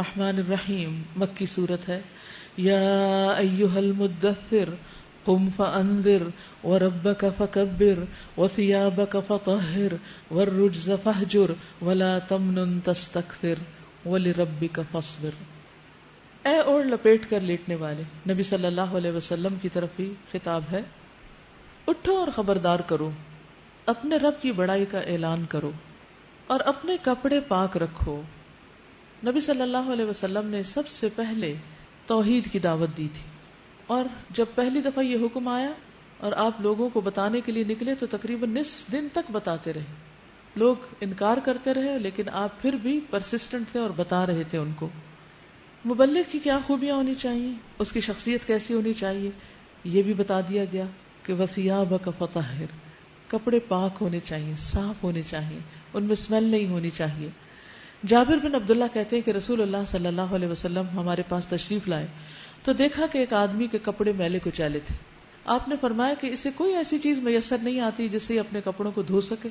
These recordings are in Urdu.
الرحمن الرحیم مکی صورت ہے. یا ایھا المدثر قم فانذر وربک فکبر وثیابک فطہر والرجز فاہجر ولا تمنن تستکثر ولربک فاصبر. اے اوڑھ لپیٹ کر لیٹنے والے، نبی صلی اللہ علیہ وسلم کی طرف ہی خطاب ہے. اٹھو اور خبردار کرو، اپنے رب کی بڑائی کا اعلان کرو اور اپنے کپڑے پاک رکھو. نبی صلی اللہ علیہ وسلم نے سب سے پہلے توحید کی دعوت دی تھی، اور جب پہلی دفعہ یہ حکم آیا اور آپ لوگوں کو بتانے کے لیے نکلے تو تقریباً نصف دن تک بتاتے رہے. لوگ انکار کرتے رہے لیکن آپ پھر بھی پرسسٹنٹ تھے اور بتا رہے تھے ان کو. مبلغ کی کیا خوبیاں ہونی چاہیے، اس کی شخصیت کیسی ہونی چاہیے، یہ بھی بتا دیا گیا کہ وثیابک فطہر، کپڑے پاک ہونے چاہیے، صاف ہونے چاہیے، ان میں اسمیل نہیں ہونی چاہیے. جابر بن عبداللہ کہتے ہیں کہ رسول اللہ صلی اللہ علیہ وسلم ہمارے پاس تشریف لائے تو دیکھا کہ ایک آدمی کے کپڑے میلے کچیلے تھے. آپ نے فرمایا کہ اسے کوئی ایسی چیز میسر نہیں آتی جس سے اپنے کپڑوں کو دھو سکے.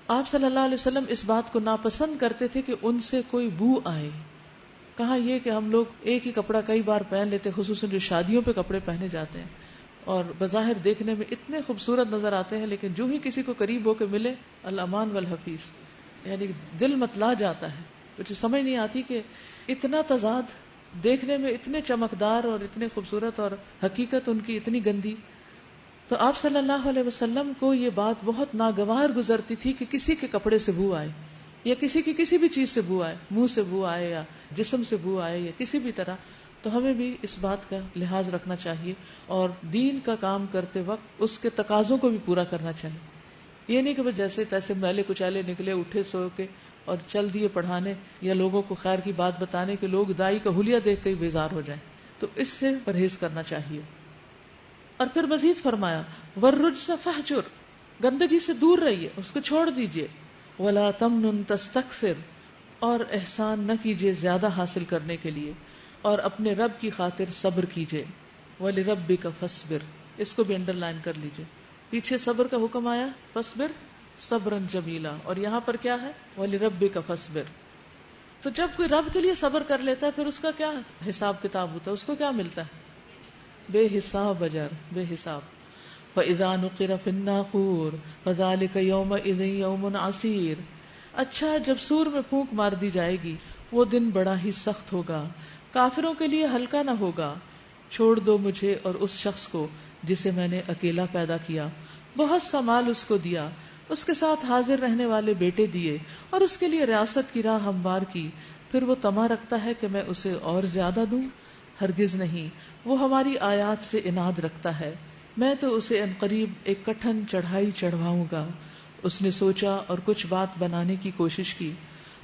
آپ صلی اللہ علیہ وسلم اس بات کو ناپسند کرتے تھے کہ ان سے کوئی بو آئے. کہاں یہ کہ ہم لوگ ایک ہی کپڑا کئی بار پہن لیتے، خصوصاً جو شادیوں پہ کپڑے پہنے جاتے ہیں اور بظاہر دیکھنے میں اتنے خوبصورت نظر آتے ہیں، لیکن جو ہی کسی کو قریب ہو کے ملے الامان والحفیظ، یعنی دل متلا جاتا ہے. مجھے سمجھ نہیں آتی کہ اتنا تضاد، دیکھنے میں اتنے چمکدار اور اتنے خوبصورت اور حقیقت ان کی اتنی گندی. تو آپ صلی اللہ علیہ وسلم کو یہ بات بہت ناگوار گزرتی تھی کہ کسی کے کپڑے سے بو آئے یا کسی کی کسی بھی چیز سے بو آئے، منہ سے بو آئے یا جسم سے بو آئے یا کسی بھی طرح. تو ہمیں بھی اس بات کا لحاظ رکھنا چاہیے اور دین کا کام کرتے وقت اس کے تقاضوں کو بھی پورا کرنا چاہیے. یہ نہیں کہ بس جیسے تیسے میلے کچیلے نکلے، اٹھے سو کے اور چل دیے پڑھانے یا لوگوں کو خیر کی بات بتانے کہ لوگ دائی کا حلیہ دیکھ کے ہی بیزار ہو جائیں. تو اس سے پرہیز کرنا چاہیے. اور پھر مزید فرمایا والرجز فاہجر، گندگی سے دور رہیے، اس کو چھوڑ دیجیے. ولا تمنن تستکثر، اور احسان نہ کیجیے زیادہ حاصل کرنے کے لیے، اور اپنے رب کی خاطر صبر کیجیے. ولربک فاصبر، اس کو بھی انڈر لائن کر لیجیے. پیچھے صبر کا حکم آیا فاصبر صبرا جمیلا، اور یہاں پر کیا ہے وَلِرَبِّكَ فاصبر. تو جب کوئی رب کے لیے صبر کر لیتا ہے پھر اس کا کیا حساب کتاب ہوتا ہے، اس کو کیا ملتا ہے؟ بے حساب اجر، بے حساب. فَإِذَا نُقِرَ فِي النَّاقُورِ فَذَلِكَ يَوْمَئِذٍ يَوْمٌ عَسِيرٌ. اچھا، جب سور میں پھونک مار دی جائے گی وہ دن بڑا ہی سخت ہوگا، کافروں کے لیے ہلکا نہ ہوگا. چھوڑ دو مجھے اور اس شخص کو جسے میں نے اکیلا پیدا کیا، بہت سا مال اس کو دیا، اس کے ساتھ حاضر رہنے والے بیٹے دیے اور اس کے لیے ریاست کی راہ ہموار کی. پھر وہ طمع رکھتا ہے کہ میں اسے اور زیادہ دوں. ہرگز نہیں، وہ ہماری آیات سے عناد رکھتا ہے. میں تو اسے عنقریب ایک کٹھن چڑھائی چڑھواؤں گا. اس نے سوچا اور کچھ بات بنانے کی کوشش کی.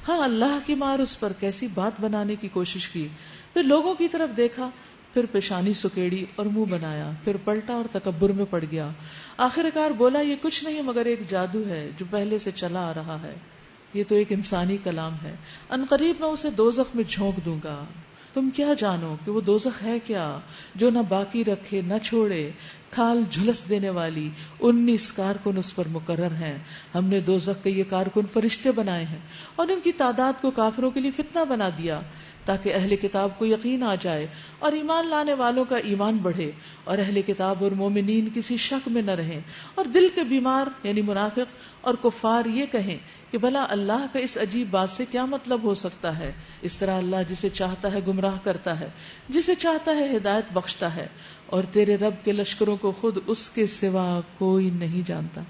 ہاں، اللہ کی مار اس پر کیسی بات بنانے کی کوشش کی. پھر لوگوں کی طرف دیکھا، پھر پیشانی سکیڑی اور منہ بنایا، پھر پلٹا اور تکبر میں پڑ گیا. آخرکار بولا یہ کچھ نہیں مگر ایک جادو ہے جو پہلے سے چلا آ رہا ہے، یہ تو ایک انسانی کلام ہے. عنقریب میں اسے دوزخ میں جھونک دوں گا. تم کیا جانو کہ وہ دوزخ ہے کیا، جو نہ باقی رکھے نہ چھوڑے، کھال جھلس دینے والی. 19 کارکن اس پر مقرر ہیں. ہم نے دوزخ کے یہ کارکن فرشتے بنائے ہیں اور ان کی تعداد کو کافروں کے لیے فتنہ بنا دیا تاکہ اہل کتاب کو یقین آ جائے اور ایمان لانے والوں کا ایمان بڑھے اور اہل کتاب اور مومنین کسی شک میں نہ رہیں. اور دل کے بیمار یعنی منافق اور کفار یہ کہیں کہ بھلا اللہ کا اس عجیب بات سے کیا مطلب ہو سکتا ہے. اس طرح اللہ جسے چاہتا ہے گمراہ کرتا ہے، جسے چاہتا ہے ہدایت بخشتا ہے، اور تیرے رب کے لشکروں کو خود اس کے سوا کوئی نہیں جانتا.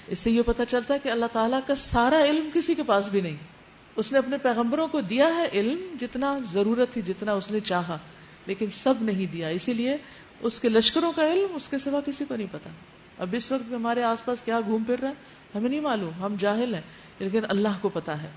اس سے یہ پتہ چلتا ہے کہ اللہ تعالیٰ کا سارا علم کسی کے پاس بھی نہیں. اس نے اپنے پیغمبروں کو دیا ہے علم جتنا ضرورت تھی، جتنا اس نے چاہا، لیکن سب نہیں دیا. اسی لیے اس کے لشکروں کا علم اس کے سوا کسی کو نہیں پتا. اب اس وقت ہمارے آس پاس کیا گھوم پھر رہا ہے ہمیں نہیں معلوم، ہم جاہل ہیں، لیکن اللہ کو پتا ہے.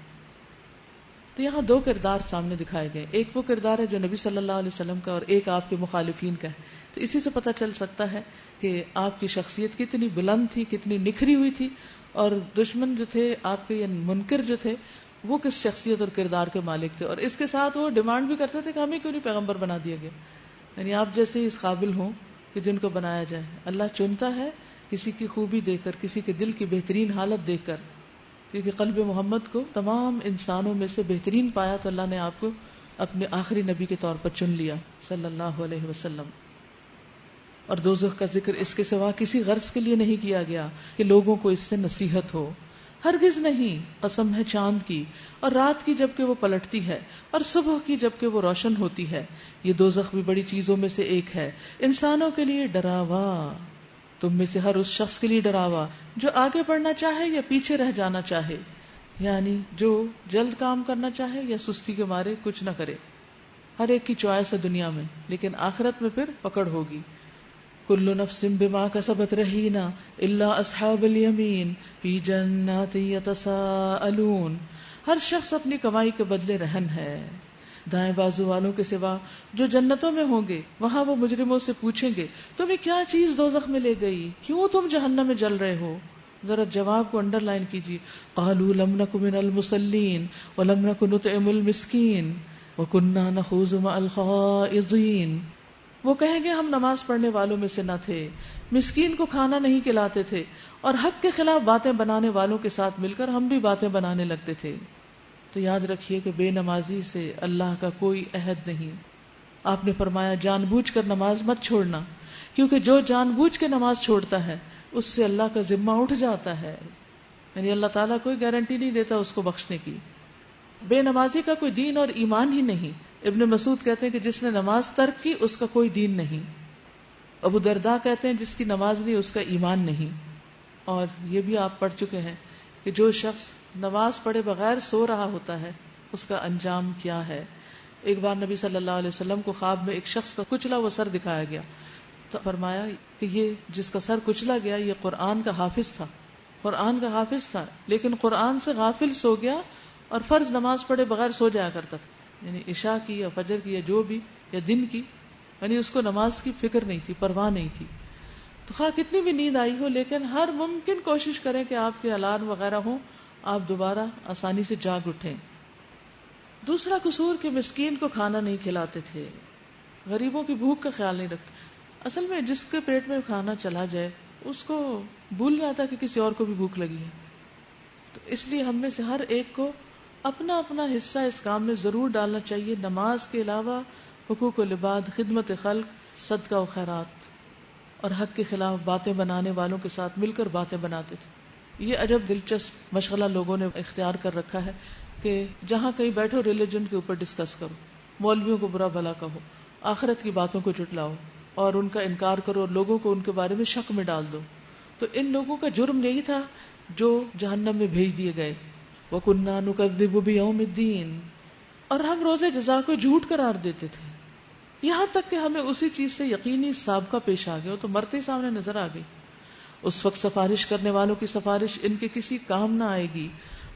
تو یہاں 2 کردار سامنے دکھائے گئے. ایک وہ کردار ہے جو نبی صلی اللہ علیہ وسلم کا، اور ایک آپ کے مخالفین کا ہے. تو اسی سے پتہ چل سکتا ہے کہ آپ کی شخصیت کتنی بلند تھی، کتنی نکھری ہوئی تھی، اور دشمن جو تھے آپ کے یا منکر جو تھے وہ کس شخصیت اور کردار کے مالک تھے. اور اس کے ساتھ وہ ڈیمانڈ بھی کرتے تھے کہ ہمیں کیوں نہیں پیغمبر بنا دیا گیا. یعنی آپ جیسے ہی اس قابل ہوں کہ جن کو بنایا جائے. اللہ چنتا ہے کسی کی خوبی دیکھ کر، کسی کے دل کی بہترین حالت دیکھ کر، کیونکہ قلب محمد کو تمام انسانوں میں سے بہترین پایا تو اللہ نے آپ کو اپنے آخری نبی کے طور پر چن لیا صلی اللہ علیہ وسلم. اور دوزخ کا ذکر اس کے سوا کسی غرض کے لیے نہیں کیا گیا کہ لوگوں کو اس سے نصیحت ہو، ہرگز نہیں. قسم ہے چاند کی اور رات کی جبکہ وہ پلٹتی ہے، اور صبح کی جبکہ وہ روشن ہوتی ہے. یہ دوزخ بھی بڑی چیزوں میں سے ایک ہے، انسانوں کے لیے ڈراوا، تم میں سے ہر اس شخص کے لیے ڈراوا جو آگے بڑھنا چاہے یا پیچھے رہ جانا چاہے، یعنی جو جلد کام کرنا چاہے یا سستی کے مارے کچھ نہ کرے. ہر ایک کی چوائس ہے دنیا میں، لیکن آخرت میں پھر پکڑ ہوگی. کل نفس بما کسبت رہینا الا اصحاب الیمین فی جنات یتساءلون. ہر شخص اپنی کمائی کے بدلے رہن ہے، دائیں بازو والوں کے سوا جو جنتوں میں ہوں گے وہاں وہ مجرموں سے پوچھیں گے تمہیں کیا چیز دوزخ میں لے گئی، کیوں تم جہنم میں جل رہے ہو. ذرا جواب کو انڈر لائن کیجیے. قالوا لم نک من المصلین ولم نک نطعم المسکین وکنا نخوض مع الخائضین. وہ کہیں گے ہم نماز پڑھنے والوں میں سے نہ تھے، مسکین کو کھانا نہیں کھلاتے تھے، اور حق کے خلاف باتیں بنانے والوں کے ساتھ مل کر ہم بھی باتیں بنانے لگتے تھے. تو یاد رکھیے کہ بے نمازی سے اللہ کا کوئی عہد نہیں. آپ نے فرمایا جان بوجھ کر نماز مت چھوڑنا، کیونکہ جو جان بوجھ کے نماز چھوڑتا ہے اس سے اللہ کا ذمہ اٹھ جاتا ہے، یعنی اللہ تعالیٰ کوئی گارنٹی نہیں دیتا اس کو بخشنے کی. بے نمازی کا کوئی دین اور ایمان ہی نہیں. ابن مسعود کہتے ہیں کہ جس نے نماز ترک کی اس کا کوئی دین نہیں. ابو درداء کہتے ہیں جس کی نماز نہیں اس کا ایمان نہیں. اور یہ بھی آپ پڑھ چکے ہیں کہ جو شخص نماز پڑھے بغیر سو رہا ہوتا ہے اس کا انجام کیا ہے. ایک بار نبی صلی اللہ علیہ وسلم کو خواب میں ایک شخص کا کچلا ہوا سر دکھایا گیا تو فرمایا کہ یہ جس کا سر کچلا گیا یہ قرآن کا حافظ تھا، قرآن کا حافظ تھا، لیکن قرآن سے غافل سو گیا اور فرض نماز پڑھے بغیر سو جایا کرتا تھا، یعنی عشاء کی یا فجر کی یا جو بھی یا دن کی، یعنی اس کو نماز کی فکر نہیں تھی، پرواہ نہیں تھی. تو خواہ کتنی بھی نیند آئی ہو لیکن ہر ممکن کوشش کریں کہ آپ کے الارم وغیرہ ہوں، آپ دوبارہ آسانی سے جاگ اٹھیں. دوسرا قصور کہ مسکین کو کھانا نہیں کھلاتے تھے، غریبوں کی بھوک کا خیال نہیں رکھتے. اصل میں جس کے پیٹ میں کھانا چلا جائے اس کو بھول جاتا کہ کسی اور کو بھی بھوک لگی ہے. تو اس لیے ہم میں سے ہر ایک کو اپنا اپنا حصہ اس کام میں ضرور ڈالنا چاہیے. نماز کے علاوہ حقوق العباد، خدمت خلق، صدقہ و خیرات، اور حق کے خلاف باتیں بنانے والوں کے ساتھ مل کر باتیں بناتے تھے. یہ عجب دلچسپ مشغلہ لوگوں نے اختیار کر رکھا ہے کہ جہاں کہیں بیٹھو ریلیجن کے اوپر ڈسکس کرو، مولویوں کو برا بھلا کہو، آخرت کی باتوں کو جھٹلاؤ اور ان کا انکار کرو اور لوگوں کو ان کے بارے میں شک میں ڈال دو. تو ان لوگوں کا جرم یہی تھا جو جہنم میں بھیج دیے گئے. وَكُنَّا نُكَذِّبُ بِيَوْمِ الدِّينِ، اور ہم روز جزا کو جھوٹ قرار دیتے تھے، یہاں تک کہ ہمیں اسی چیز سے یقینی سابقہ پیش آ گیا تو مرتے سامنے نظر آ گئی. اس وقت سفارش کرنے والوں کی سفارش ان کے کسی کام نہ آئے گی.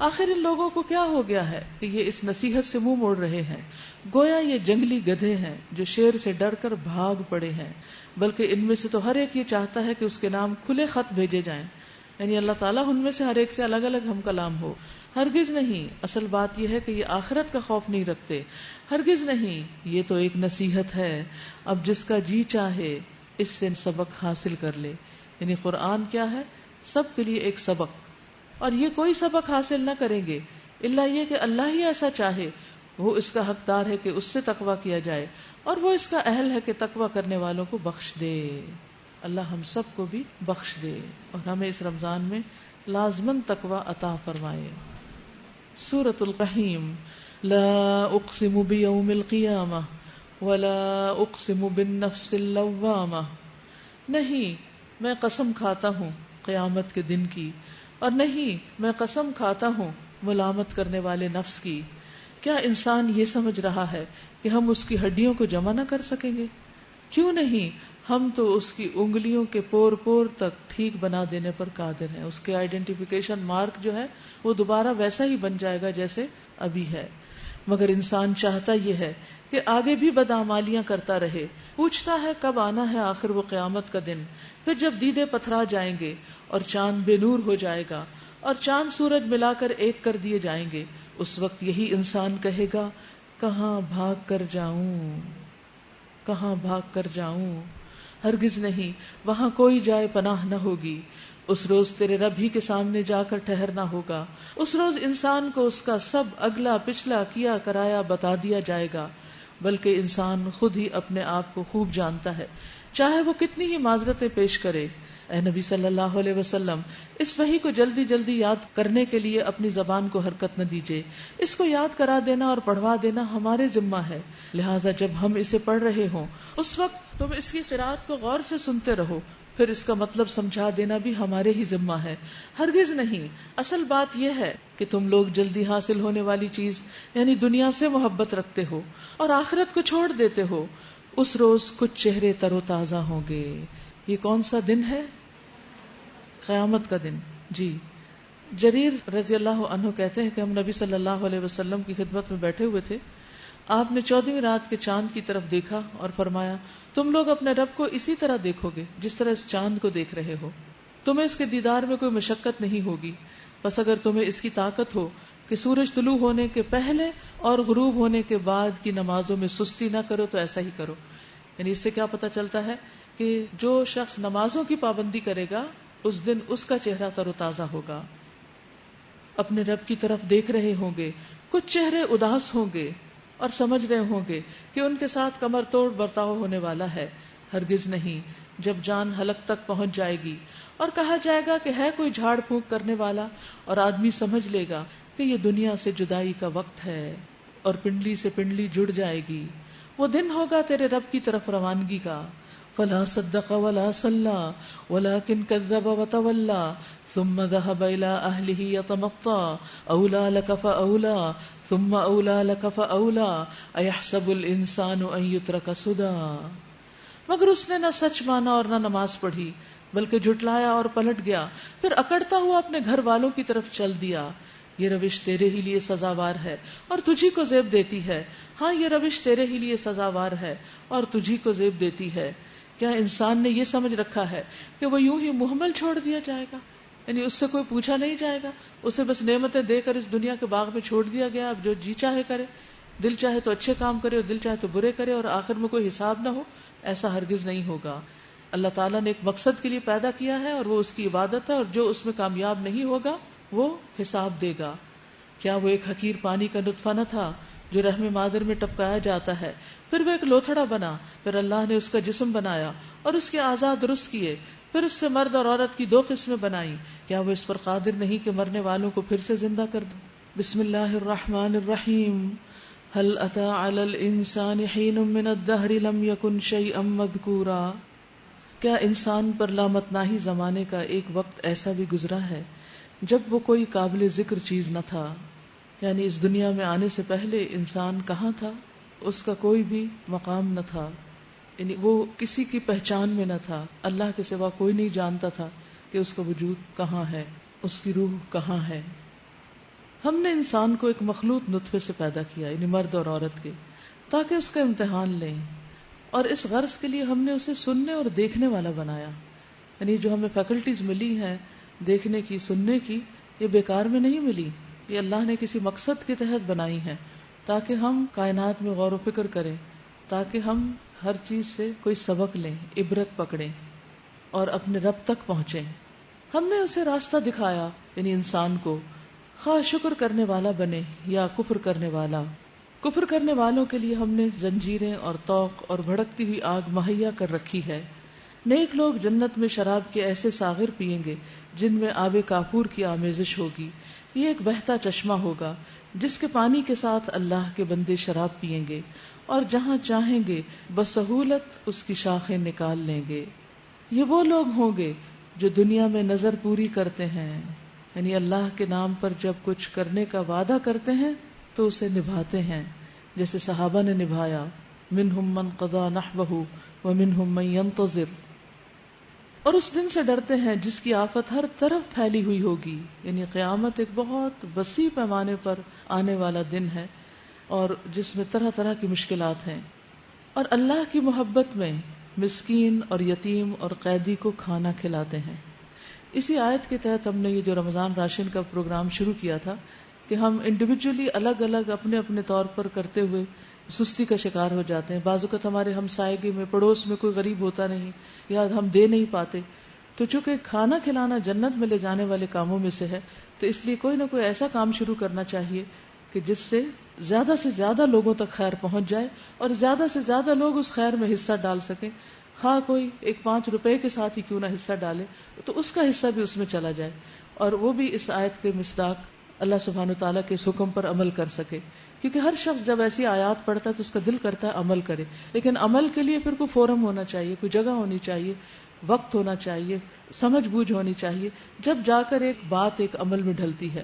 آخر ان لوگوں کو کیا ہو گیا ہے کہ یہ اس نصیحت سے منہ موڑ رہے ہیں؟ گویا یہ جنگلی گدھے ہیں جو شیر سے ڈر کر بھاگ پڑے ہیں. بلکہ ان میں سے تو ہر ایک یہ چاہتا ہے کہ اس کے نام کھلے خط بھیجے جائیں، یعنی اللہ تعالیٰ ان میں سے ہر ایک سے الگ الگ ہم کلام ہو. ہرگز نہیں. اصل بات یہ ہے کہ یہ آخرت کا خوف نہیں رکھتے. ہرگز نہیں. یہ تو ایک نصیحت ہے، اب جس کا جی چاہے اس سے سبق حاصل کر لے. یعنی قرآن کیا ہے؟ سب کے لیے ایک سبق. اور یہ کوئی سبق حاصل نہ کریں گے الا یہ کہ اللہ ہی ایسا چاہے، وہ اس کا حقدار ہے کہ اس سے تقویٰ کیا جائے، اور وہ اس کا اہل ہے کہ تقویٰ کرنے والوں کو بخش دے. اللہ ہم سب کو بھی بخش دے اور ہمیں اس رمضان میں لازماً تقویٰ عطا فرمائے. سورۃ الرحیم. لا اقسم بیوم القیامہ ولا اقسم بالنفس اللوامہ. نہیں میں قسم کھاتا ہوں قیامت کے دن کی، اور نہیں میں قسم کھاتا ہوں ملامت کرنے والے نفس کی. کیا انسان یہ سمجھ رہا ہے کہ ہم اس کی ہڈیوں کو جمع نہ کر سکیں گے؟ کیوں نہیں، ہم تو اس کی انگلیوں کے پور پور تک ٹھیک بنا دینے پر قادر ہیں. اس کے آئیڈینٹیفیکیشن مارک جو ہے وہ دوبارہ ویسا ہی بن جائے گا جیسے ابھی ہے. مگر انسان چاہتا یہ ہے کہ آگے بھی بدعمالیاں کرتا رہے. پوچھتا ہے کب آنا ہے آخر وہ قیامت کا دن، پھر جب دیدے پتھرا جائیں گے اور چاند بے نور ہو جائے گا اور چاند سورج ملا کر ایک کر دیے جائیں گے. اس وقت یہی انسان کہے گا کہاں بھاگ کر جاؤں، کہاں بھاگ کر جاؤں. ہرگز نہیں، وہاں کوئی جائے پناہ نہ ہوگی. اس روز تیرے رب ہی کے سامنے جا کر ٹھہرنا ہوگا. اس روز انسان کو اس کا سب اگلا پچھلا کیا کرایا بتا دیا جائے گا، بلکہ انسان خود ہی اپنے آپ کو خوب جانتا ہے، چاہے وہ کتنی ہی معذرتیں پیش کرے. اے نبی صلی اللہ علیہ وسلم، اس وحی کو جلدی جلدی یاد کرنے کے لیے اپنی زبان کو حرکت نہ دیجیے. اس کو یاد کرا دینا اور پڑھوا دینا ہمارے ذمہ ہے، لہٰذا جب ہم اسے پڑھ رہے ہوں اس وقت تم اس کی قرأت کو غور سے سنتے رہو، پھر اس کا مطلب سمجھا دینا بھی ہمارے ہی ذمہ ہے، ہرگز نہیں. اصل بات یہ ہے کہ تم لوگ جلدی حاصل ہونے والی چیز یعنی دنیا سے محبت رکھتے ہو اور آخرت کو چھوڑ دیتے ہو. اس روز کچھ چہرے تر و تازہ ہوں گے. یہ کون سا دن ہے؟ قیامت کا دن. جی، جریر رضی اللہ عنہ کہتے ہیں کہ ہم نبی صلی اللہ علیہ وسلم کی خدمت میں بیٹھے ہوئے تھے. آپ نے 14ویں رات کے چاند کی طرف دیکھا اور فرمایا، تم لوگ اپنے رب کو اسی طرح دیکھو گے جس طرح اس چاند کو دیکھ رہے ہو. تمہیں اس کے دیدار میں کوئی مشقت نہیں ہوگی. بس اگر تمہیں اس کی طاقت ہو کہ سورج طلوع ہونے کے پہلے اور غروب ہونے کے بعد کی نمازوں میں سستی نہ کرو تو ایسا ہی کرو. یعنی اس سے کیا پتہ چلتا ہے کہ جو شخص نمازوں کی پابندی کرے گا اس دن اس کا چہرہ تر و تازہ ہوگا. اپنے رب کی طرف دیکھ رہے ہوں گے. کچھ چہرے اداس ہوں گے اور سمجھ رہے ہوں گے کہ ان کے ساتھ کمر توڑ برتاؤ ہونے والا ہے. ہرگز نہیں. جب جان حلق تک پہنچ جائے گی اور کہا جائے گا کہ ہے کوئی جھاڑ پھونک کرنے والا، اور آدمی سمجھ لے گا کہ یہ دنیا سے جدائی کا وقت ہے اور پنڈلی سے پنڈلی جڑ جائے گی. وہ دن ہوگا تیرے رب کی طرف روانگی کا. فلا صدق ولا صلى ولكن كذب وتولى ثم ذهب الى اهله يتمطى اولى لك فاولى ثم اولى لك فاولى ايحسب الانسان ان يترك سدى. مگر اس نے نہ سچ مانا اور نہ نماز پڑھی بلکہ جھٹلایا اور پلٹ گیا، پھر اکڑتا ہوا اپنے گھر والوں کی طرف چل دیا. یہ روش تیرے ہی لیے سزاوار ہے اور تجھی کو زیب دیتی ہے. ہاں، یہ روش تیرے ہی لیے سزاوار ہے اور تجھی کو زیب دیتی ہے. کیا انسان نے یہ سمجھ رکھا ہے کہ وہ یوں ہی محمل چھوڑ دیا جائے گا؟ یعنی اس سے کوئی پوچھا نہیں جائے گا، اسے بس نعمتیں دے کر اس دنیا کے باغ میں چھوڑ دیا گیا، اب جو جی چاہے کرے، دل چاہے تو اچھے کام کرے اور دل چاہے تو برے کرے اور آخر میں کوئی حساب نہ ہو. ایسا ہرگز نہیں ہوگا. اللہ تعالیٰ نے ایک مقصد کے لیے پیدا کیا ہے اور وہ اس کی عبادت ہے، اور جو اس میں کامیاب نہیں ہوگا وہ حساب دے گا. کیا وہ ایک حقیر پانی کا نطفہ نہ تھا جو رحم مادر میں ٹپکایا جاتا ہے، پھر وہ ایک لوتھڑا بنا، پھر اللہ نے اس کا جسم بنایا اور اس کے اعضاء درست کیے، پھر اس سے مرد اور عورت کی 2 قسمیں بنائیں. کیا وہ اس پر قادر نہیں کہ مرنے والوں کو پھر سے زندہ کر دے؟ بسم اللہ الرحمن الرحیم. هل اتى على الانسان حين من الدهر لم يكن شيئا مذكورا. کیا انسان پر لامتناہی زمانے کا ایک وقت ایسا بھی گزرا ہے جب وہ کوئی قابل ذکر چیز نہ تھا؟ یعنی اس دنیا میں آنے سے پہلے انسان کہاں تھا؟ اس کا کوئی بھی مقام نہ تھا، یعنی وہ کسی کی پہچان میں نہ تھا. اللہ کے سوا کوئی نہیں جانتا تھا کہ اس کا وجود کہاں ہے، اس کی روح کہاں ہے. ہم نے انسان کو ایک مخلوط نطفے سے پیدا کیا، یعنی مرد اور عورت کے، تاکہ اس کا امتحان لیں، اور اس غرض کے لیے ہم نے اسے سننے اور دیکھنے والا بنایا. یعنی جو ہمیں فیکلٹیز ملی ہیں دیکھنے کی، سننے کی، یہ بیکار میں نہیں ملی، یہ اللہ نے کسی مقصد کے تحت بنائی ہیں تاکہ ہم کائنات میں غور و فکر کریں، تاکہ ہم ہر چیز سے کوئی سبق لیں، عبرت پکڑیں اور اپنے رب تک پہنچیں. ہم نے اسے راستہ دکھایا، یعنی انسان کو، خواہ شکر کرنے والا بنے یا کفر کرنے والا. کفر کرنے والوں کے لیے ہم نے زنجیریں اور طوق اور بھڑکتی ہوئی آگ مہیا کر رکھی ہے. نیک لوگ جنت میں شراب کے ایسے ساغر پیئیں گے جن میں آب کافور کی آمیزش ہوگی. یہ ایک بہتا چشمہ ہوگا جس کے پانی کے ساتھ اللہ کے بندے شراب پیئیں گے اور جہاں چاہیں گے بسہولت اس کی شاخیں نکال لیں گے. یہ وہ لوگ ہوں گے جو دنیا میں نظر پوری کرتے ہیں، یعنی اللہ کے نام پر جب کچھ کرنے کا وعدہ کرتے ہیں تو اسے نبھاتے ہیں، جیسے صحابہ نے نبھایا. منہم من قضا نحبہ ومنہم من ينتظر. اور اس دن سے ڈرتے ہیں جس کی آفت ہر طرف پھیلی ہوئی ہوگی، یعنی قیامت ایک بہت وسیع پیمانے پر آنے والا دن ہے اور جس میں طرح طرح کی مشکلات ہیں. اور اللہ کی محبت میں مسکین اور یتیم اور قیدی کو کھانا کھلاتے ہیں. اسی آیت کے تحت ہم نے یہ جو رمضان راشن کا پروگرام شروع کیا تھا کہ ہم انڈیویجولی الگ الگ اپنے اپنے طور پر کرتے ہوئے سستی کا شکار ہو جاتے ہیں. بعض اوقات ہمارے ہمسائیگی میں، پڑوس میں کوئی غریب ہوتا نہیں یا ہم دے نہیں پاتے تو چونکہ کھانا کھلانا جنت میں لے جانے والے کاموں میں سے ہے، تو اس لیے کوئی نہ کوئی ایسا کام شروع کرنا چاہیے کہ جس سے زیادہ لوگوں تک خیر پہنچ جائے اور زیادہ سے زیادہ لوگ اس خیر میں حصہ ڈال سکیں. خواہ کوئی ایک 5 روپے کے ساتھ ہی کیوں نہ حصہ ڈالے، تو اس کا حصہ بھی اس میں چلا جائے، اور وہ بھی اس آیت کے مصداق اللہ سبحانہ وتعالیٰ کے اس حکم پر عمل کر سکے. کیونکہ ہر شخص جب ایسی آیات پڑھتا ہے تو اس کا دل کرتا ہے عمل کرے، لیکن عمل کے لیے پھر کوئی فورم ہونا چاہیے، کوئی جگہ ہونی چاہیے، وقت ہونا چاہیے، سمجھ بوجھ ہونی چاہیے، جب جا کر ایک بات ایک عمل میں ڈھلتی ہے.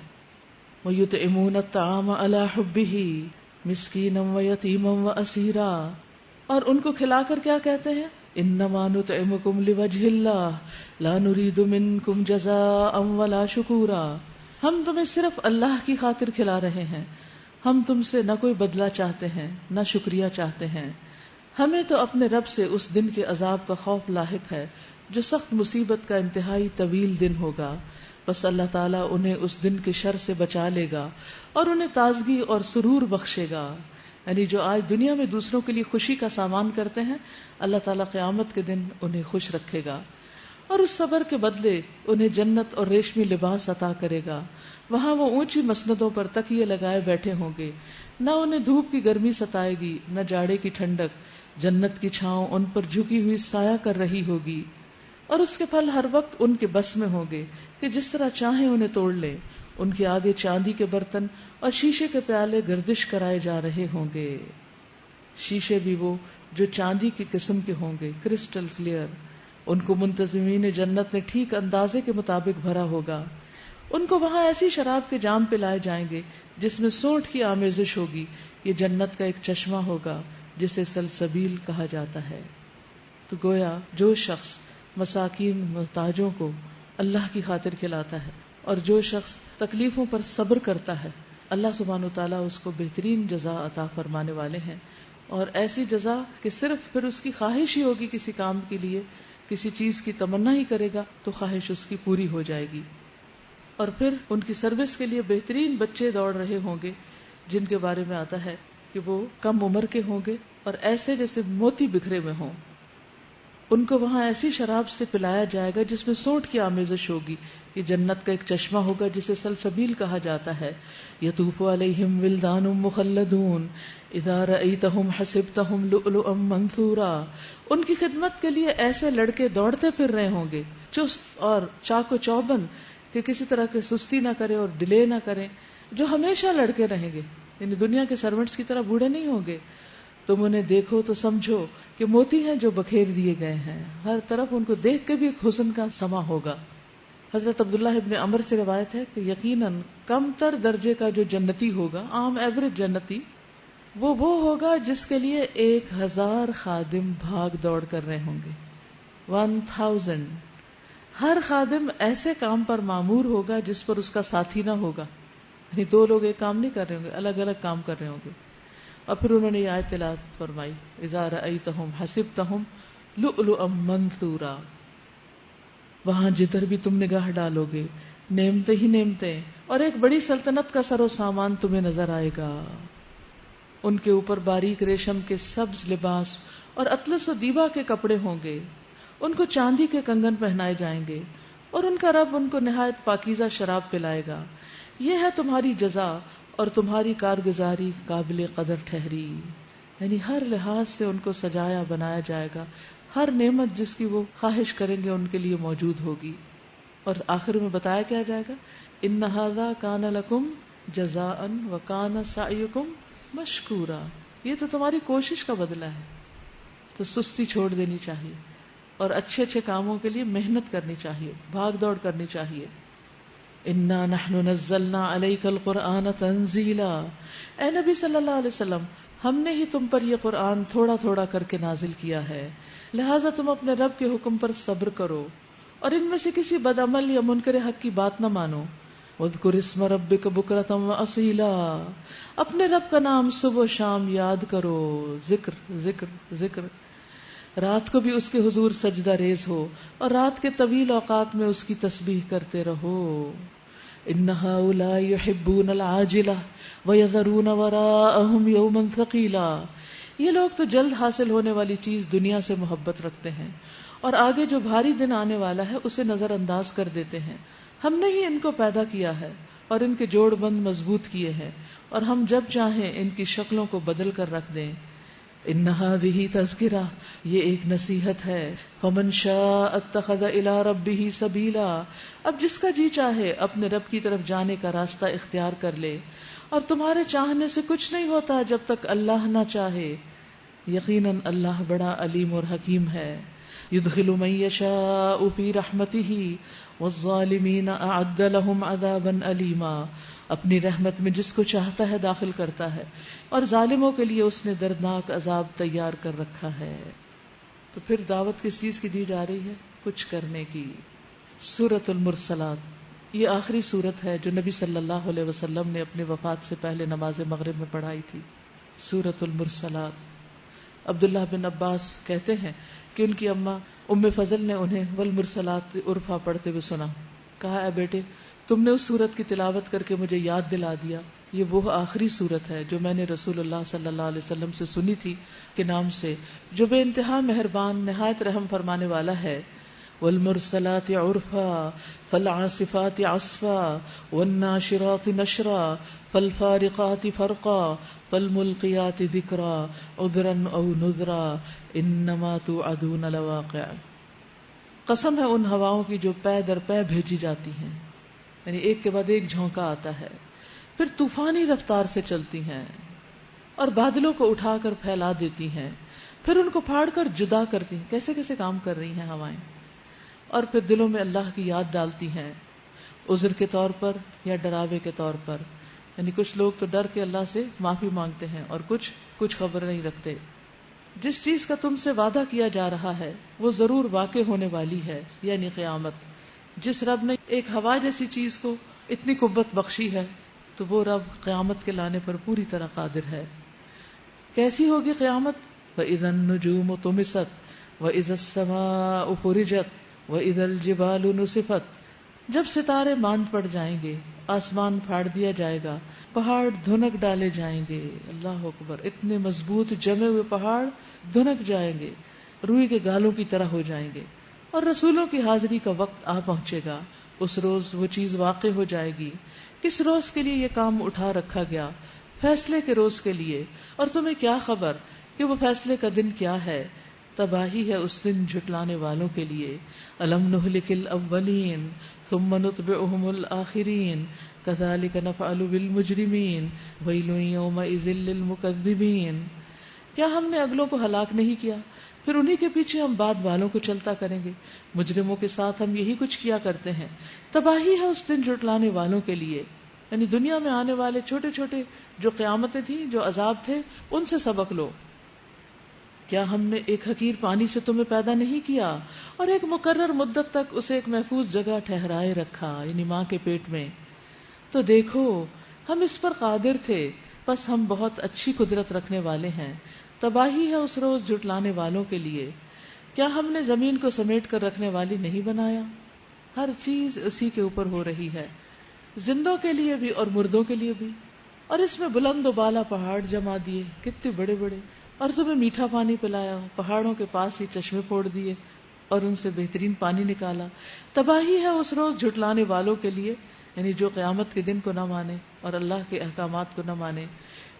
وَيُطْعِمُونَ الطَّعَامَ عَلَى حُبِّهِ مِسْكِينًا وَيَتِيمًا وَأَسِيرًا، اور ان کو کھلا کر کیا کہتے ہیں؟ انما نطعمکم لوجہ اللہ لا نرید منکم جزاء ولا شکورا، ہم تمہیں صرف اللہ کی خاطر کھلا رہے ہیں، ہم تم سے نہ کوئی بدلہ چاہتے ہیں نہ شکریہ چاہتے ہیں. ہمیں تو اپنے رب سے اس دن کے عذاب کا خوف لاحق ہے جو سخت مصیبت کا انتہائی طویل دن ہوگا، بس اللہ تعالیٰ انہیں اس دن کے شر سے بچا لے گا اور انہیں تازگی اور سرور بخشے گا. یعنی جو آج دنیا میں دوسروں کے لیے خوشی کا سامان کرتے ہیں، اللہ تعالیٰ قیامت کے دن انہیں خوش رکھے گا، اور اس صبر کے بدلے انہیں جنت اور ریشمی لباس عطا کرے گا. وہاں وہ اونچی مسندوں پر تکیے لگائے بیٹھے ہوں گے، نہ انہیں دھوپ کی گرمی ستائے گی نہ جاڑے کی ٹھنڈک، جنت کی چھاؤں ان پر جھکی ہوئی سایہ کر رہی ہوگی، اور اس کے پھل ہر وقت ان کے بس میں ہوں گے کہ جس طرح چاہیں انہیں توڑ لیں. ان کے آگے چاندی کے برتن اور شیشے کے پیالے گردش کرائے جا رہے ہوں گے. شیشے بھی وہ جو چاندی کی قسم کے ہوں گے، کرسٹل کلیئر. ان کو منتظمین جنت نے ٹھیک اندازے کے مطابق بھرا ہوگا. ان کو وہاں ایسی شراب کے جام پلائے جائیں گے جس میں سونٹ کی آمیزش ہوگی. یہ جنت کا ایک چشمہ ہوگا جسے سلسبیل کہا جاتا ہے. تو گویا جو شخص مساکین محتاجوں کو اللہ کی خاطر کھلاتا ہے اور جو شخص تکلیفوں پر صبر کرتا ہے، اللہ سبحانہ وتعالیٰ اس کو بہترین جزا عطا فرمانے والے ہیں. اور ایسی جزا کہ صرف پھر اس کی خواہش ہی ہوگی، کسی کام کے لیے کسی چیز کی تمنا ہی کرے گا تو خواہش اس کی پوری ہو جائے گی. اور پھر ان کی سروس کے لیے بہترین بچے دوڑ رہے ہوں گے جن کے بارے میں آتا ہے کہ وہ کم عمر کے ہوں گے اور ایسے جیسے موتی بکھرے میں ہوں. ان کو وہاں ایسی شراب سے پلایا جائے گا جس میں سونٹ کی آمیزش ہوگی. یہ جنت کا ایک چشمہ ہوگا جسے سلسبیل کہا جاتا ہے. یطوف علیہم ولدان مخلدون اذا رأیتہم حسبتہم لؤلؤا منثورا. ان کی خدمت کے لیے ایسے لڑکے دوڑتے پھر رہے ہوں گے، چست اور چاق و چوبند، کہ کسی طرح کی سستی نہ کرے اور ڈیلے نہ کریں، جو ہمیشہ لڑکے رہیں گے. یعنی دنیا کے سرونٹس کی طرح بوڑھے نہیں ہوں گے. تم انہیں دیکھو تو سمجھو کہ موتی ہیں جو بکھیر دیے گئے ہیں. ہر طرف ان کو دیکھ کے بھی ایک حسن کا سما ہوگا. حضرت عبداللہ ابن عمر سے روایت ہے کہ یقیناً کم تر درجے کا جو جنتی ہوگا، عام ایوریج جنتی، وہ ہوگا جس کے لیے 1000 خادم بھاگ دوڑ کر رہے ہوں گے. 1000. ہر خادم ایسے کام پر مامور ہوگا جس پر اس کا ساتھی نہ ہوگا. یعنی 2 لوگ ایک کام نہیں کر رہے ہوں گے، الگ الگ کام کر رہے ہوں گے. اور پھر انہوں نے یہ آیت تلاوت فرمائی، اذا رأیتہم حسبتہم لؤلؤا منثورا. وہاں جدھر بھی تم نگاہ ڈالو گے نعمتیں ہی نعمتیں، اور ایک بڑی سلطنت کا سر و سامان تمہیں نظر آئے گا. ان کے اوپر باریک ریشم کے سبز لباس اور اطلس و دیبا کے کپڑے ہوں گے. ان کو چاندی کے کنگن پہنائے جائیں گے اور ان کا رب ان کو نہایت پاکیزہ شراب پلائے گا. یہ ہے تمہاری جزا اور تمہاری کارگزاری قابل قدر ٹھہری. یعنی ہر لحاظ سے ان کو سجایا بنایا جائے گا، ہر نعمت جس کی وہ خواہش کریں گے ان کے لیے موجود ہوگی. اور آخر میں بتایا کیا جائے گا، ان ھذا کان لکم جزاء وکان سعیکم مشکورا. یہ تو تمہاری کوشش کا بدلہ ہے، تو سستی چھوڑ دینی چاہیے اور اچھے اچھے کاموں کے لیے محنت کرنی چاہیے، بھاگ دوڑ کرنی چاہیے. انا نحن نزلنا علیک القرآن تنزیلا. اے نبی صلی اللہ علیہ وسلم، ہم نے ہی تم پر یہ قرآن تھوڑا تھوڑا کر کے نازل کیا ہے، لہٰذا تم اپنے رب کے حکم پر صبر کرو اور ان میں سے کسی بدعمل یا منکر حق کی بات نہ مانو. واذکر اسم ربک بکرۃ واصیلا. اپنے رب کا نام صبح و شام یاد کرو، ذکر ذکر ذکر. رات کو بھی اس کے حضور سجدہ ریز ہو اور رات کے طویل اوقات میں اس کی تسبیح کرتے رہو. ان هؤلاء يحبون العاجلة ويذرون وراءهم يوما ثقيلا. یہ لوگ تو جلد حاصل ہونے والی چیز دنیا سے محبت رکھتے ہیں اور آگے جو بھاری دن آنے والا ہے اسے نظر انداز کر دیتے ہیں. ہم نے ہی ان کو پیدا کیا ہے اور ان کے جوڑ بند مضبوط کیے ہیں اور ہم جب چاہیں ان کی شکلوں کو بدل کر رکھ دیں. ان هذه تذکرہ، یہ ایک نصیحت ہے. فمن شاء اتخذ الی ربہ سبیلا، اب جس کا جی چاہے اپنے رب کی طرف جانے کا راستہ اختیار کر لے. اور تمہارے چاہنے سے کچھ نہیں ہوتا جب تک اللہ نہ چاہے. یقیناً اللہ بڑا علیم اور حکیم ہے. یدخل من یشاء فی رحمتہ والظالمین اعد لهم عذابا علیما، اپنی رحمت میں جس کو چاہتا ہے داخل کرتا ہے اور ظالموں کے لیے اس نے دردناک عذاب تیار کر رکھا ہے. تو پھر دعوت کس چیز کی دی جا رہی ہے؟ کچھ کرنے کی. سورۃ المرسلات یہ آخری سورت ہے جو نبی صلی اللہ علیہ وسلم نے اپنے وفات سے پہلے نماز مغرب میں پڑھائی تھی. سورۃ المرسلات. عبداللہ بن عباس کہتے ہیں کہ ان کی اماں ام فضل نے انہیں والمرسلات عرفا پڑھتے ہوئے سنا. کہا اے بیٹے، تم نے اس سورت کی تلاوت کر کے مجھے یاد دلا دیا. یہ وہ آخری سورت ہے جو میں نے رسول اللہ صلی اللہ علیہ وسلم سے سنی تھی کے نام سے، جو بے انتہا مہربان نہایت رحم فرمانے والا ہے. والمرسلات عرفا فالعاصفات عصفا والناشرات نشرا فالفارقات فرقا فالملقیات ذکرا عذرا او نذرا انما توعدون لواقع. قسم ہے ان ہواؤں کی جو پے در پے بھیجی جاتی ہیں، یعنی ایک کے بعد ایک جھونکا آتا ہے، پھر طوفانی رفتار سے چلتی ہیں اور بادلوں کو اٹھا کر پھیلا دیتی ہیں، پھر ان کو پھاڑ کر جدا کرتی ہیں. کیسے کیسے کام کر رہی ہیں ہوائیں. اور پھر دلوں میں اللہ کی یاد ڈالتی ہیں، عذر کے طور پر یا ڈراوے کے طور پر. یعنی کچھ لوگ تو ڈر کے اللہ سے معافی مانگتے ہیں اور کچھ خبر نہیں رکھتے. جس چیز کا تم سے وعدہ کیا جا رہا ہے وہ ضرور واقع ہونے والی ہے، یعنی قیامت. جس رب نے ایک ہوا جیسی چیز کو اتنی قوت بخشی ہے تو وہ رب قیامت کے لانے پر پوری طرح قادر ہے. کیسی ہوگی قیامت؟ وَإِذَا النُّجُومُ طُمِسَتْ وَإِذَا السَّمَاءُ فُرِجَتْ وَإِذَا الْجِبَالُ نُصِفَتْ. جب ستارے ماند پڑ جائیں گے، آسمان پھاڑ دیا جائے گا، پہاڑ دھنک ڈالے جائیں گے. اللہ اکبر، اتنے مضبوط جمے ہوئے پہاڑ دھنک جائیں گے، روئی کے گالوں کی طرح ہو جائیں گے. اور رسولوں کی حاضری کا وقت آ پہنچے گا. اس روز وہ چیز واقع ہو جائے گی. کس روز کے لیے یہ کام اٹھا رکھا گیا؟ فیصلے کے روز کے لیے. اور تمہیں کیا خبر کہ وہ فیصلے کا دن کیا ہے؟ تباہی ہے اس دن جھٹلانے والوں کے لیے. الم نہلک الاولین ثم نتبعهم الآخرین کذالک نفعل بالمجرمین ویل یومئذ للمکذبین. کیا ہم نے اگلوں کو ہلاک نہیں کیا، پھر انہی کے پیچھے ہم بعد والوں کو چلتا کریں گے؟ مجرموں کے ساتھ ہم یہی کچھ کیا کرتے ہیں. تباہی ہے اس دن جھٹلانے والوں کے لیے. یعنی دنیا میں آنے والے چھوٹے چھوٹے جو قیامتیں تھیں، جو عذاب تھے، ان سے سبق لو. کیا ہم نے ایک حقیر پانی سے تمہیں پیدا نہیں کیا اور ایک مقرر مدت تک اسے ایک محفوظ جگہ ٹھہرائے رکھا، یعنی ماں کے پیٹ میں؟ تو دیکھو ہم اس پر قادر تھے، بس ہم بہت اچھی قدرت رکھنے والے ہیں. تباہی ہے اس روز جھٹلانے والوں کے لیے. کیا ہم نے زمین کو سمیٹ کر رکھنے والی نہیں بنایا؟ ہر چیز اسی کے اوپر ہو رہی ہے، زندوں کے لیے بھی اور مردوں کے لیے بھی. اور اس میں بلند و بالا پہاڑ جما دیے، کتنے بڑے بڑے، اور تمہیں میٹھا پانی پلایا، پہاڑوں کے پاس ہی چشمے پھوڑ دیے اور ان سے بہترین پانی نکالا. تباہی ہے اس روز جھٹلانے والوں کے لیے، یعنی جو قیامت کے دن کو نہ مانے اور اللہ کے احکامات کو نہ مانے.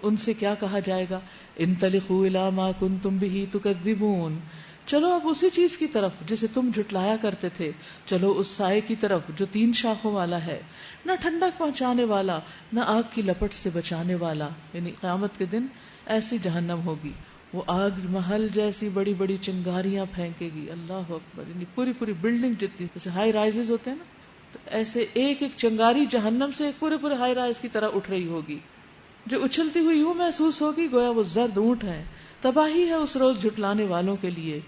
ان سے کیا کہا جائے گا؟ انطلقوا الی ما کنتم بہ تکذبون. چلو اب اسی چیز کی طرف جسے تم جھٹلایا کرتے تھے. چلو اس سائے کی طرف جو 3 شاخوں والا ہے، نہ ٹھنڈک پہنچانے والا، نہ آگ کی لپٹ سے بچانے والا. یعنی قیامت کے دن ایسی جہنم ہوگی، وہ آگ محل جیسی بڑی بڑی چنگاریاں پھینکے گی. اللہ اکبر، یعنی پوری پوری بلڈنگ جتنی، جیسے ہائی رائزز ہوتے ہیں نا، تو ایسے ایک ایک چنگاری جہنم سے ایک پورے ہائی رائز کی طرح اٹھ رہی ہوگی، جو اچھلتی ہوئی یوں محسوس ہوگی گویا وہ زرد اونٹ ہے. تباہی ہے اس روز جھٹلانے والوں کے لیے.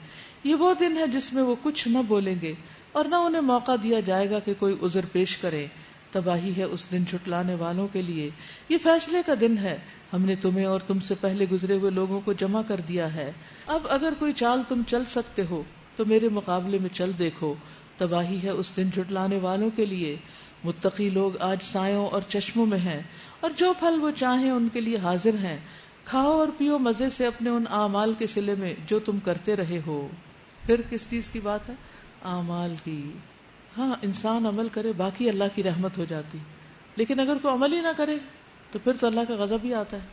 یہ وہ دن ہے جس میں وہ کچھ نہ بولیں گے اور نہ انہیں موقع دیا جائے گا کہ کوئی عذر پیش کرے. تباہی ہے اس دن جھٹلانے والوں کے لیے. یہ فیصلے کا دن ہے. ہم نے تمہیں اور تم سے پہلے گزرے ہوئے لوگوں کو جمع کر دیا ہے. اب اگر کوئی چال تم چل سکتے ہو تو میرے مقابلے میں چل دیکھو. تباہی ہے اس دن جھٹلانے والوں کے لیے. متقی لوگ آج سایوں اور چشموں میں ہیں اور جو پھل وہ چاہیں ان کے لیے حاضر ہیں. کھاؤ اور پیو مزے سے اپنے ان اعمال کے صلے میں جو تم کرتے رہے ہو. پھر کس چیز کی بات ہے؟ اعمال کی. ہاں انسان عمل کرے باقی اللہ کی رحمت ہو جاتی، لیکن اگر کوئی عمل ہی نہ کرے تو پھر تو اللہ کا غضب ہی آتا ہے.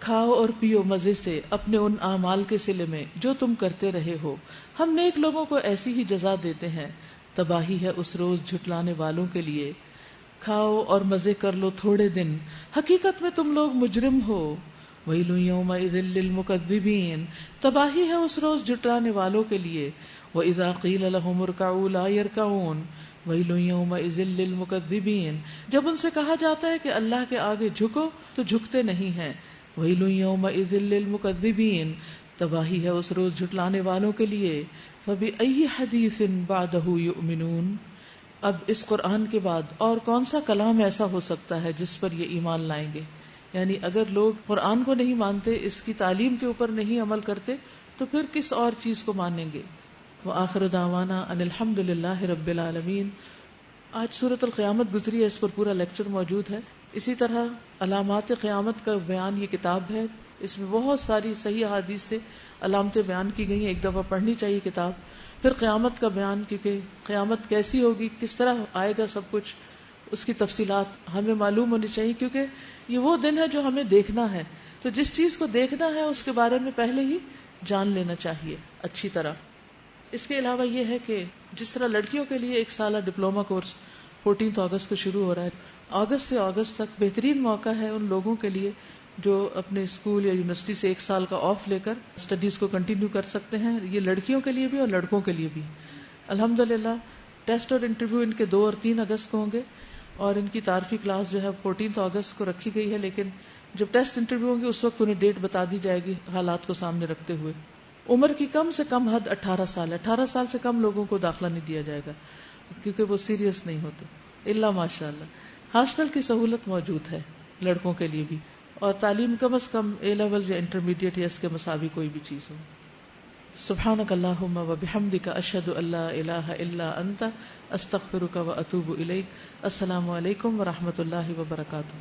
کھاؤ اور پیو مزے سے اپنے ان اعمال کے صلے میں جو تم کرتے رہے ہو، ہم نیک لوگوں کو ایسی ہی جزا دیتے ہیں، تباہی ہے اس روز جھٹلانے والوں کے لیے. کھاؤ اور مزے کر لو تھوڑے دن، حقیقت میں تم لوگ مجرم ہو. وَيْلٌ يَوْمَئِذٍ لِّلْمُكَذِّبِينَ، تباہی ہے اس روز جھٹلانے والوں کے لیے. وَإِذَا قِيلَ لَهُمُ ارْكَعُوا لَا يَرْكَعُونَ وَيْلٌ يَوْمَئِذٍ لِّلْمُكَذِّبِينَ، جب ان سے کہا جاتا ہے کہ اللہ کے آگے جھکو تو جھکتے نہیں ہیں. وَيْلٌ يَوْمَئِذٍ لِّلْمُكَذِّبِينَ، تباہی ہے اس روز جھٹلانے والوں کے لیے. فَبِأَيِّ حَدِيثٍ بَعْدَهُ يُؤْمِنُونَ، اب اس قرآن کے بعد اور کون سا کلام ایسا ہو سکتا ہے جس پر یہ ایمان لائیں گے؟ یعنی اگر لوگ قرآن کو نہیں مانتے، اس کی تعلیم کے اوپر نہیں عمل کرتے، تو پھر کس اور چیز کو مانیں گے؟ وآخر دعوانا ان الحمد للہ رب العالمین. آج سورۃ القیامت گزری ہے، اس پر پورا لیکچر موجود ہے. اسی طرح علامات قیامت کا بیان یہ کتاب ہے، اس میں بہت ساری صحیح احادیث سے علامتیں بیان کی گئی ہیں. ایک دفعہ پڑھنی چاہیے کتاب. پھر قیامت کا بیان، کیونکہ قیامت کیسی ہوگی، کس طرح آئے گا، سب کچھ اس کی تفصیلات ہمیں معلوم ہونی چاہیے، کیونکہ یہ وہ دن ہے جو ہمیں دیکھنا ہے. تو جس چیز کو دیکھنا ہے اس کے بارے میں پہلے ہی جان لینا چاہیے اچھی طرح. اس کے علاوہ یہ ہے کہ جس طرح لڑکیوں کے لیے 1 سالہ ڈپلومہ کورس 14 اگست کو شروع ہو رہا ہے، اگست سے اگست تک بہترین موقع ہے ان لوگوں کے لیے جو اپنے اسکول یا یونیورسٹی سے 1 سال کا آف لے کر اسٹڈیز کو کنٹینیو کر سکتے ہیں. یہ لڑکیوں کے لیے بھی اور لڑکوں کے لیے بھی. الحمدللہ ٹیسٹ اور انٹرویو ان کے 2 اور 3 اگست کو ہوں گے، اور ان کی تعارفی کلاس جو ہے 14 اگست کو رکھی گئی ہے. لیکن جب ٹیسٹ انٹرویو ہوں گے اس وقت انہیں ڈیٹ بتا دی جائے گی حالات کو سامنے رکھتے ہوئے. عمر کی کم سے کم حد 18 سال ہے. 18 سال سے کم لوگوں کو داخلہ نہیں دیا جائے گا کیونکہ وہ سیریس نہیں ہوتے الا ماشاء اللہ. ہاسٹل کی سہولت موجود ہے لڑکوں کے لیے بھی، اور تعلیم کم از کم اے لیول یا انٹرمیڈیٹ یا اس کے مساوی کوئی بھی چیز ہو. سبحانک اللہم و بحمدک، اشہد ان لا الہ الا انت، استغفرک و اتوب الیک. السلام علیکم و رحمۃ اللہ وبرکاتہ.